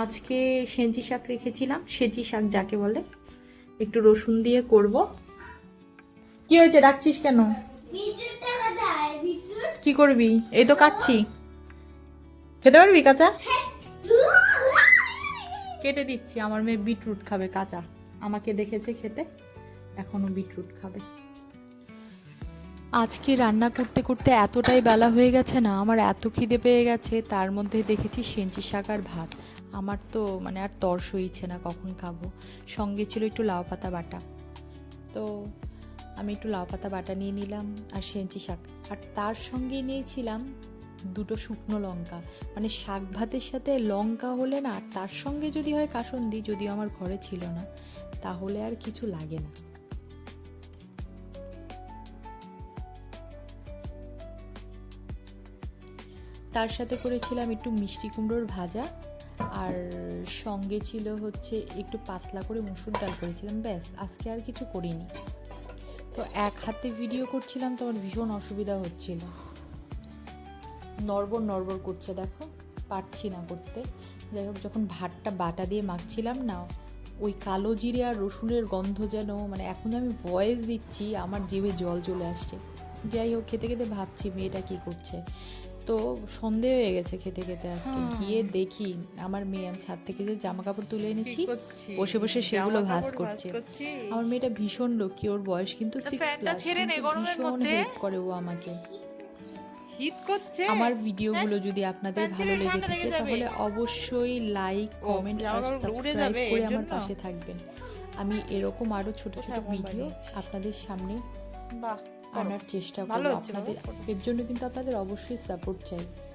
আজকে সেঞ্চি শাক রেখেছিলাম, সেচি শাক যাকে বলে, একটু রসুন দিয়ে করব। কি হয়েছে, ডাকছিস কেন? কি করবি? এই তো কাটছি। খেতে পারবি কাঁচা? কেটে দিচ্ছি। আমার মেয়ে বিটরুট খাবে কাঁচা, আমাকে দেখেছে খেতে, এখনো বিটরুট খাবে। আজকে রান্না করতে করতে এতটাই বেলা হয়ে গেছে না, আমার এত খিদে পেয়ে গেছে, তার মধ্যে দেখেছি সেঞ্চি শাক আর ভাত। আমার তো মানে আর তর্স হইছে না কখন খাবো। সঙ্গে ছিল একটু লাউ পাতা বাটা, তো আমি একটু লাউ পাতা বাটা নিয়ে নিলাম আর সেঞ্চি শাক, আর তার সঙ্গে নিয়েছিলাম দুটো শুকনো লঙ্কা। মানে শাক ভাতের সাথে লঙ্কা হলে না, আর তার সঙ্গে যদি হয় কাসুন্দি, যদিও আমার ঘরে ছিল না, তাহলে আর কিছু লাগে না। তার সাথে করেছিলাম একটু মিষ্টি কুমড়োর ভাজা, আর সঙ্গে ছিল হচ্ছে একটু পাতলা করে মুসুর ডাল করেছিলাম। ব্যাস, আজকে আর কিছু করিনি। তো এক হাতে ভিডিও করছিলাম তো আমার ভীষণ অসুবিধা হচ্ছিল, নড়বড় নড়বড় করছে, দেখো পারছি না করতে। যাই হোক, যখন ভাতটা বাটা দিয়ে মাখছিলাম না, ওই কালো জিরে আর রসুনের গন্ধ যেন, মানে এখন আমি ভয়েস দিচ্ছি আমার জিভে জল চলে আসছে। যাই হোক, খেতে খেতে ভাবছি মেয়েটা কি করছে। তো সন্দেহ হয়ে গেছে খেতে খেতে, আজকে গিয়ে দেখি আমার মেয়ে, আমি ছাদ থেকে যে জামা কাপড় তুলে এনেছি বসে বসে সেগুলো ভাঁজ করছে। আমার মেয়েটা ভীষণ লক্ষ্মী, ওর বয়স কিন্তু 6+, ভীষণ হেল্প করে ও আমাকে। শীত করছে। আমার ভিডিওগুলো যদি আপনাদের ভালো লেগে থাকে তাহলে অবশ্যই লাইক, কমেন্ট আর সাবস্ক্রাইব করে আমার পাশে থাকবেন। আমি এরকম আরো ছোট ছোট ভিডিও আপনাদের সামনে আনার চেষ্টা করব। আপনাদের এর জন্য কিন্তু আপনাদের অবশ্যই সাপোর্ট চাই।